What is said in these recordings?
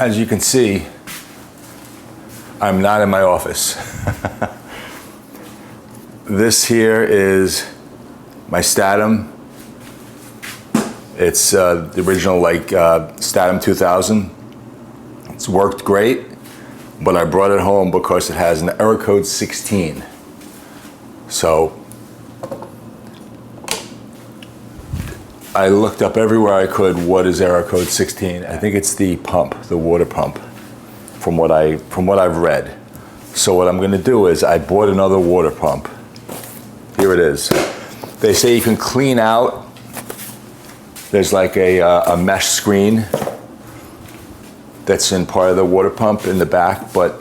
as you can see, I'm not in my office. This here is my STATIM. It's the original STATIM 2000. It's worked great, but I brought it home because it has an error code 16. So I looked up everywhere I could, what is error code 16? I think it's the pump, the water pump, from what I've read. So what I'm going to do is I bought another water pump. Here it is. They say you can clean out. There's like a mesh screen that's in part of the water pump in the back, but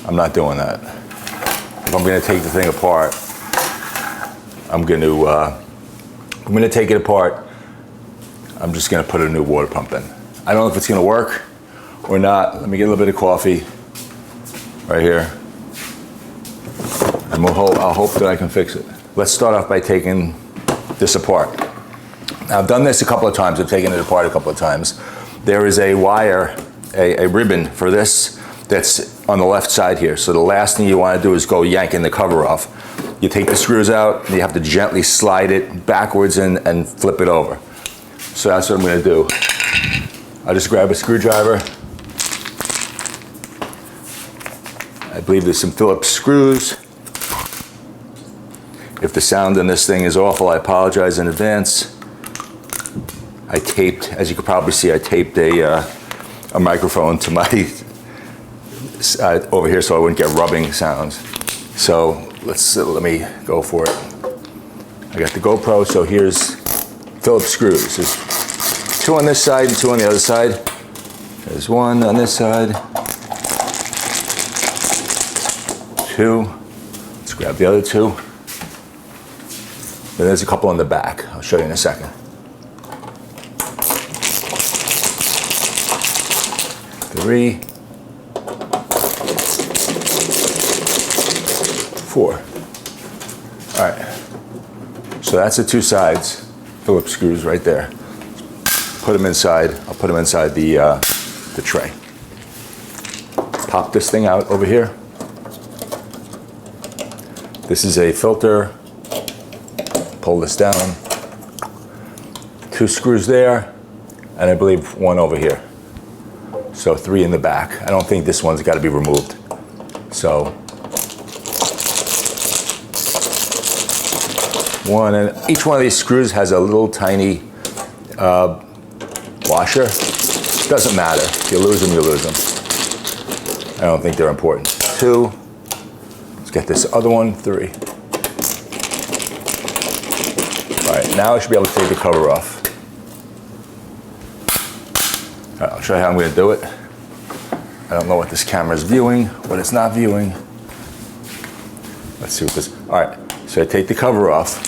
I'm not doing that. If I'm going to take the thing apart, I'm going to take it apart. I'm just going to put a new water pump in. I don't know if it's going to work or not. Let me get a little bit of coffee right here, and I'll hope that I can fix it. Let's start off by taking this apart. Now, I've done this a couple of times. I've taken it apart a couple of times. There is a wire, a ribbon for this that's on the left side here. So the last thing you want to do is go yanking the cover off. You take the screws out, and you have to gently slide it backwards and flip it over. So that's what I'm going to do. I'll just grab a screwdriver. I believe there's some Phillips screws. If the sound in this thing is awful, I apologize in advance. I taped, as you can probably see, I taped a microphone to my over here so I wouldn't get rubbing sounds. So let me go for it. I got the GoPro, so here's Phillips screws. There's 2 on this side and 2 on the other side. There's 1 on this side. 2. Let's grab the other 2. And there's a couple on the back. I'll show you in a second. 3, 4. All right. So that's the 2 sides, Phillips screws right there. Put them inside. I'll put them inside the tray. Pop this thing out over here. This is a filter. Pull this down. 2 screws there, and I believe 1 over here. So 3 in the back. I don't think this one's got to be removed. So 1, and each one of these screws has a little tiny washer. Doesn't matter. If you lose them, you lose them. I don't think they're important. 2. Let's get this other one. 3. All right, now I should be able to take the cover off. All right, I'll show you how I'm going to do it. I don't know what this camera is viewing, what it's not viewing. Let's see what this. All right, so I take the cover off.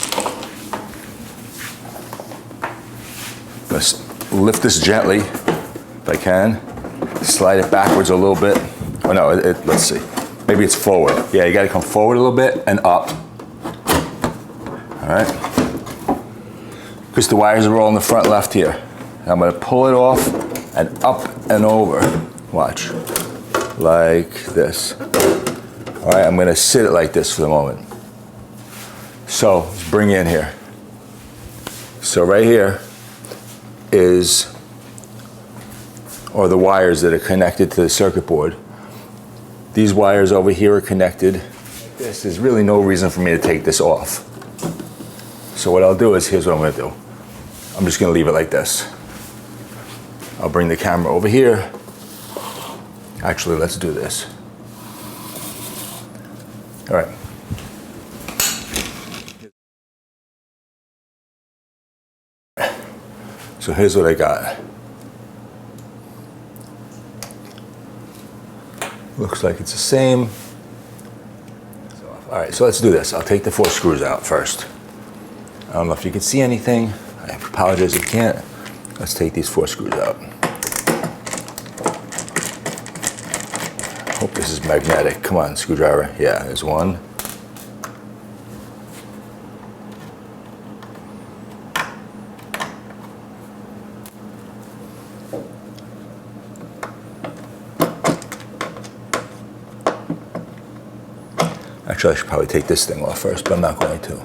I'm going to lift this gently, if I can. Slide it backwards a little bit. Oh no, let's see. Maybe it's forward. Yeah, you got to come forward a little bit and up. All right. Because the wires are all in the front left here. I'm going to pull it off and up and over. Watch. Like this. All right, I'm going to sit it like this for the moment. So let's bring in here. So right here are the wires that are connected to the circuit board. These wires over here are connected. There's really no reason for me to take this off. So what I'll do is, here's what I'm going to do. I'm just going to leave it like this. I'll bring the camera over here. Actually, let's do this. All right. So here's what I got. Looks like it's the same. All right, so let's do this. I'll take the 4 screws out first. I don't know if you can see anything. I apologize if you can't. Let's take these 4 screws out. Hope this is magnetic. Come on, screwdriver. Yeah, there's 1. Actually, I should probably take this thing off first, but I'm not going to.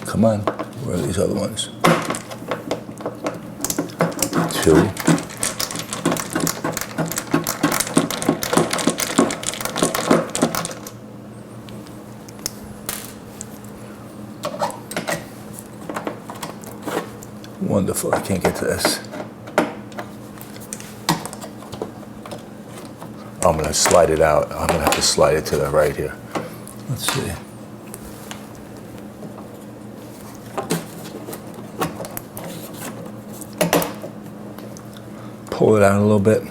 Come on, where are these other ones? 2. Wonderful, I can't get to this. I'm gonna slide it out. I'm gonna have to slide it to the right here. Let's see. Pull it out a little bit.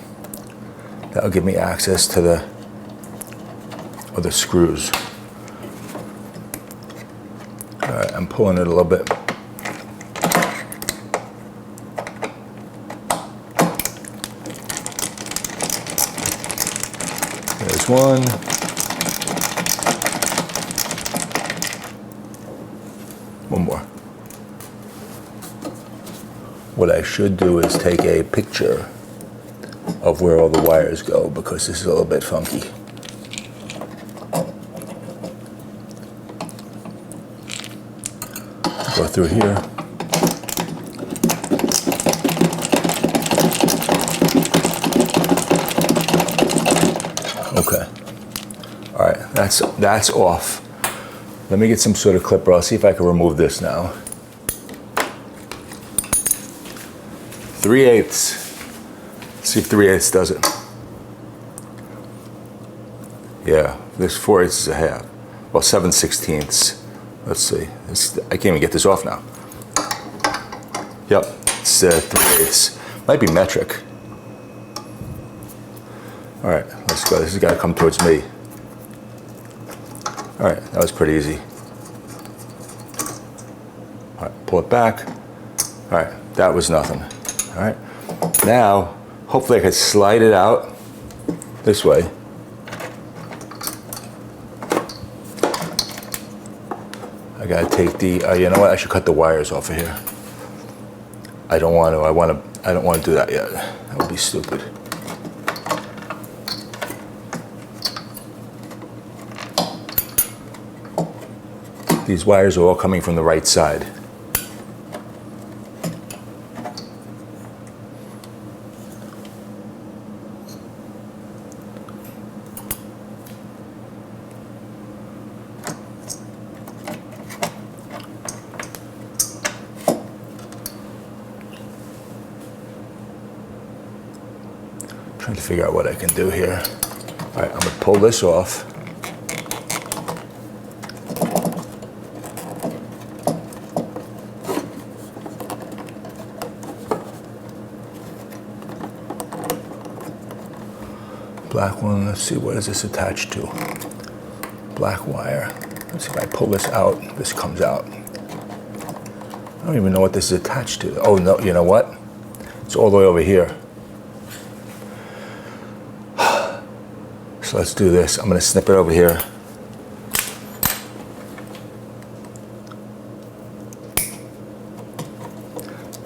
That'll give me access to the other screws. All right, I'm pulling it a little bit. There's one. One more. What I should do is take a picture of where all the wires go, because this is a little bit funky. Go through here. Okay. All right, that's off. Let me get some sort of clipper. I'll see if I can remove this now. 3/8. Let's see if 3/8 does it. Yeah, this 4/8 is a half. Well, 7/16. Let's see. I can't even get this off now. Yep, it's 3/8. Might be metric. All right, let's go. This has got to come towards me. All right, that was pretty easy. All right, pull it back. All right, that was nothing. All right, now hopefully I can slide it out this way. I gotta take the. You know what? I should cut the wires off of here. I don't want to. I don't want to do that yet. That would be stupid. These wires are all coming from the right side. Trying to figure out what I can do here. All right, I'm gonna pull this off. Black one, let's see, what is this attached to? Black wire. Let's see if I pull this out, this comes out. I don't even know what this is attached to. Oh no, you know what? It's all the way over here. So let's do this. I'm gonna snip it over here.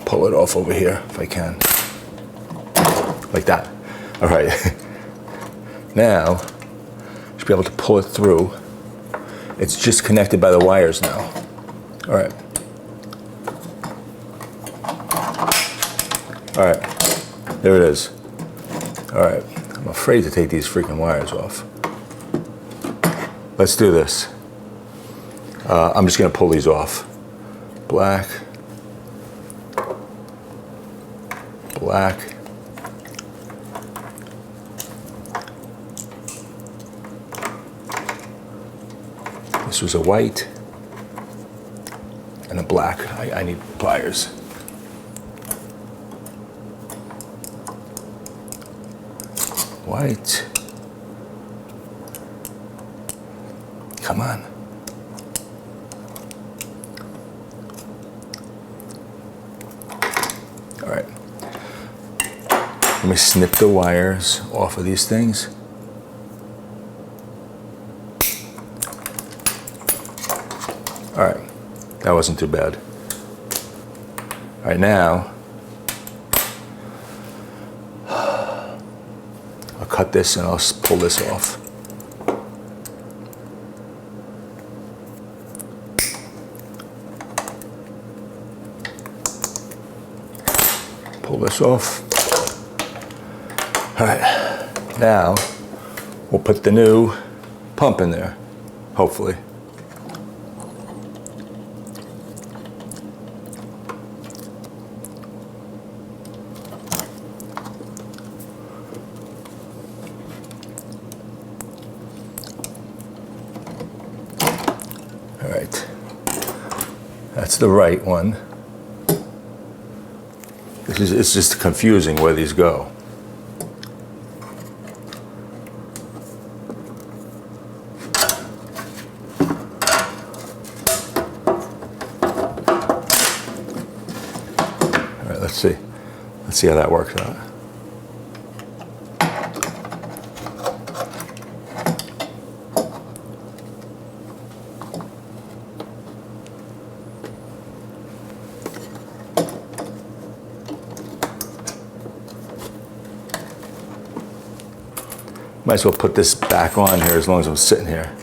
Pull it off over here if I can. Like that. All right. Now, I should be able to pull it through. It's just connected by the wires now. All right. All right, there it is. All right, I'm afraid to take these freaking wires off. Let's do this. I'm just gonna pull these off. Black, black. This was a white and a black. I need pliers. White. Come on. All right. Let me snip the wires off of these things. All right, that wasn't too bad. All right, now, I'll cut this and I'll pull this off. Pull this off. All right, now we'll put the new pump in there, hopefully. All right, that's the right one. It's just confusing where these go. All right, let's see. Let's see how that works out. Might as well put this back on here as long as I'm sitting here.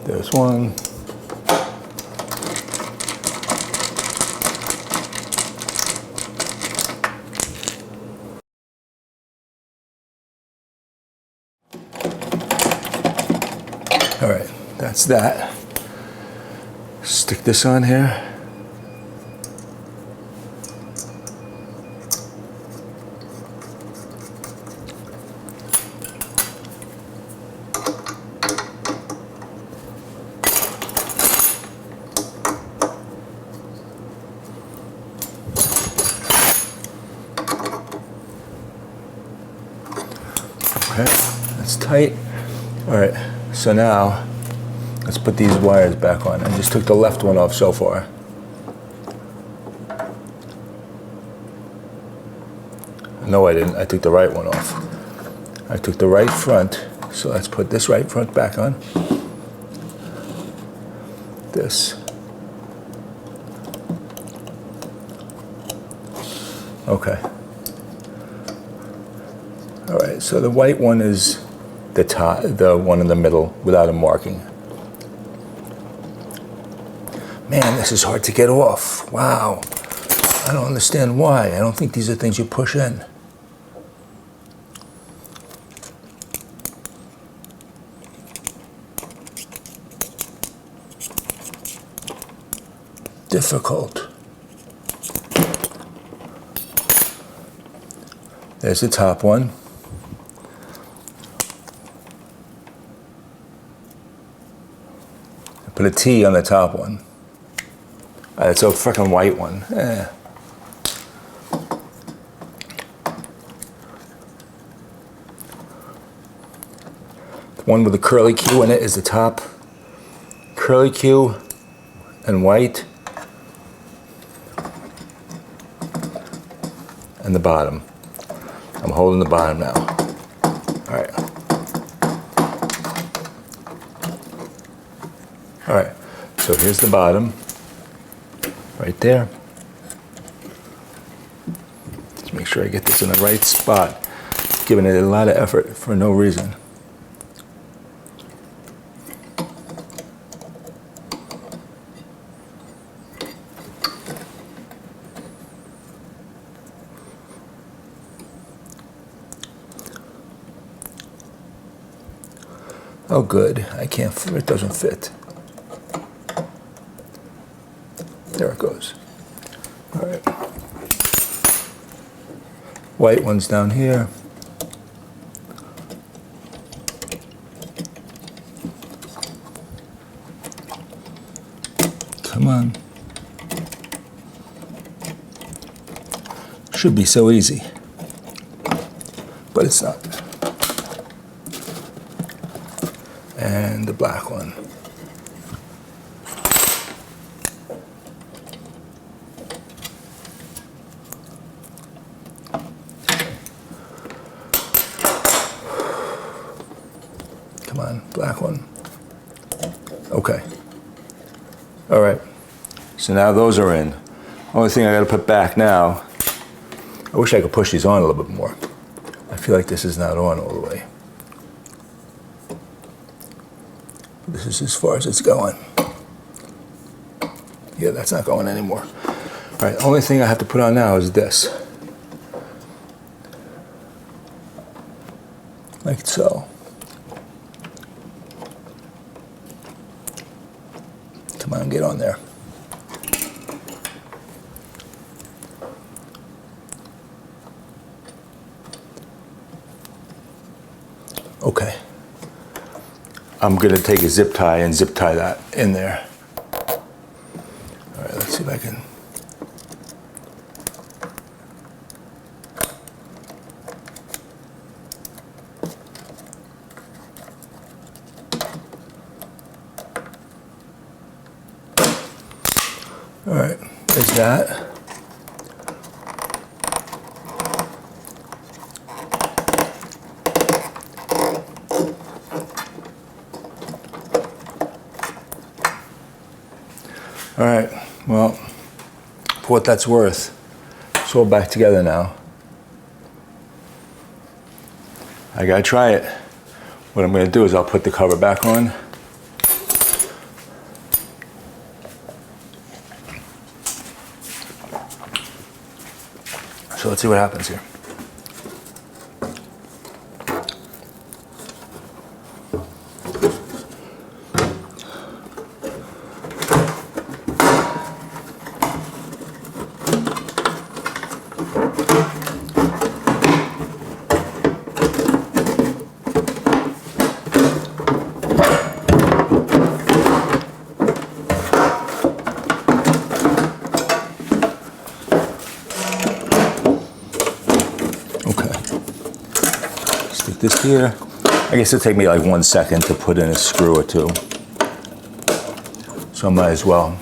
There's one. All right, that's that. Stick this on here. Okay, that's tight. All right, so now let's put these wires back on. I just took the left one off so far. No, I didn't. I took the right one off. I took the right front, so let's put this right front back on. This. Okay. All right, so the white one is the top, the one in the middle without a marking. Man, this is hard to get off. Wow. I don't understand why. I don't think these are things you push in. Difficult. There's the top one. Put a T on the top one. It's a freaking white one. Eh. The one with the curly Q in it is the top. Curly Q and white. And the bottom. I'm holding the bottom now. All right. All right, so here's the bottom, right there. Let's make sure I get this in the right spot. Giving it a lot of effort for no reason. Oh good, I can't, it doesn't fit. There it goes. All right. White one's down here. Come on. Should be so easy, but it's not. And the black one. Come on, black one. Okay. All right. So now those are in. Only thing I got to put back now, I wish I could push these on a little bit more. I feel like this is not on all the way. This is as far as it's going. Yeah, that's not going anymore. All right, the only thing I have to put on now is this. Like so. Come on, get on there. Okay. I'm gonna take a zip tie and zip tie that in there. All right, let's see if I can. All right, there's that. All right, well, for what that's worth, it's all back together now. I gotta try it. What I'm gonna do is I'll put the cover back on. So let's see what happens here. This here, I guess it'll take me like 1 second to put in a screw or two. So I might as well.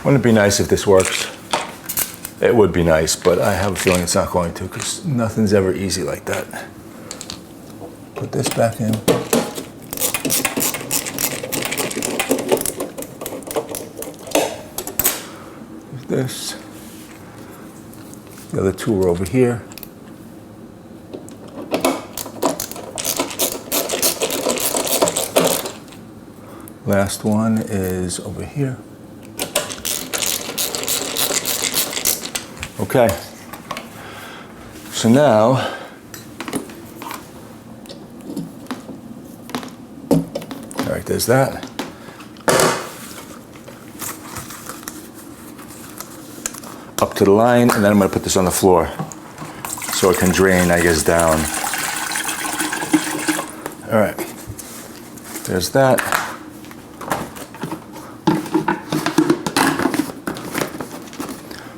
Wouldn't it be nice if this works? It would be nice, but I have a feeling it's not going to because nothing's ever easy like that. Put this back in. This. The other two are over here. Last one is over here. Okay, so now, all right, there's that. Up to the line, and then I'm gonna put this on the floor so it can drain, I guess, down. All right, there's that.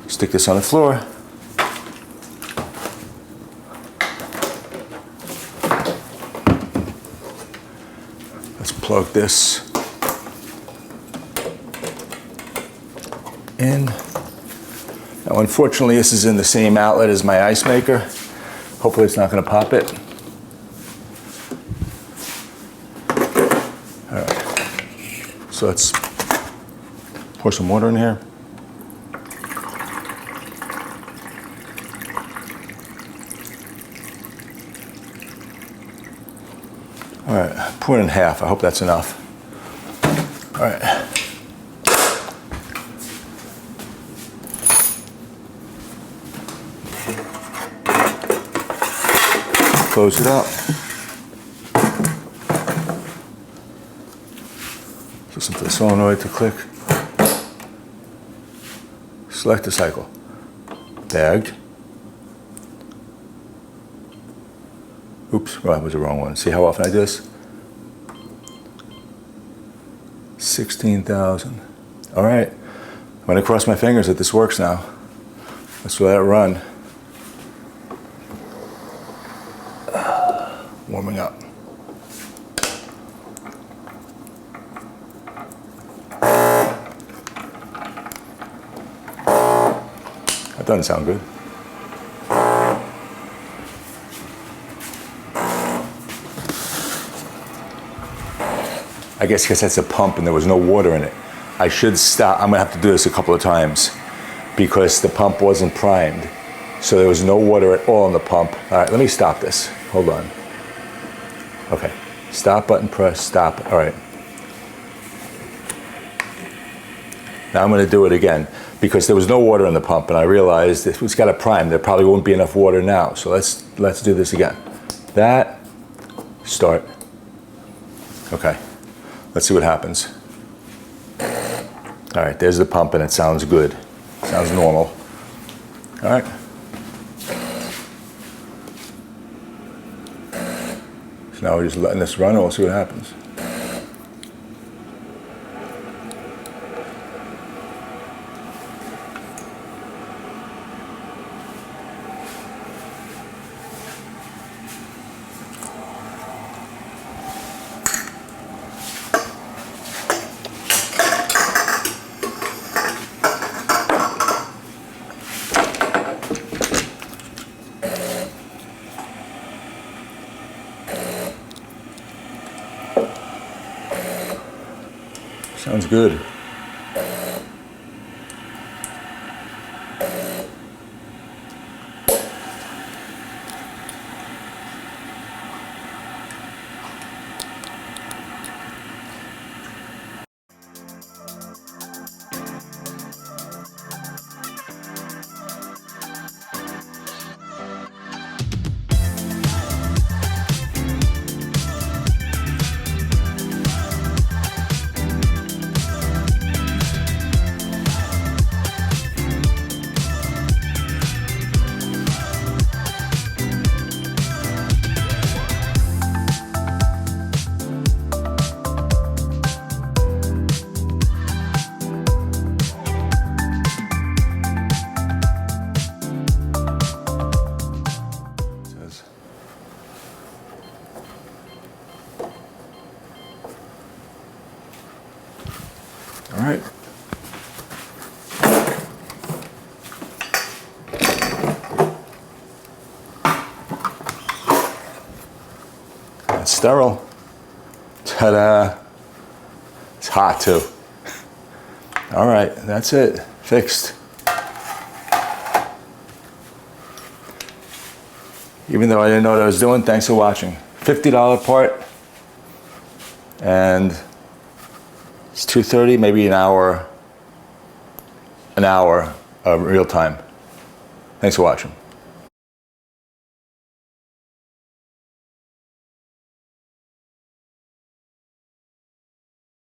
Stick this on the floor. Let's plug this in. Now, unfortunately, this is in the same outlet as my ice maker. Hopefully it's not going to pop it. All right. So let's pour some water in here. All right, pour it in half. I hope that's enough. All right. Close it up. Listen for the solenoid to click. Select the cycle. Bagged. Oops, well, that was the wrong one. See how often I do this? 16,000. All right, I'm gonna cross my fingers that this works now. Let's let it run. Warming up. That doesn't sound good. I guess because that's a pump and there was no water in it. I should stop. I'm gonna have to do this a couple of times because the pump wasn't primed. So there was no water at all in the pump. All right, let me stop this. Hold on. Okay, stop button, press, stop. All right. Now I'm gonna do it again because there was no water in the pump and I realized if it's got a prime, there probably won't be enough water now. So let's do this again. That, start. Okay, let's see what happens. All right, there's the pump and it sounds good. Sounds normal. All right. So now we're just letting this run and we'll see what happens. Sounds good. All right. It's sterile. Ta-da. It's hot too. All right, that's it. Fixed. Even though I didn't know what I was doing, thanks for watching. $50 part. And it's 2:30, maybe an hour of real time. Thanks for watching.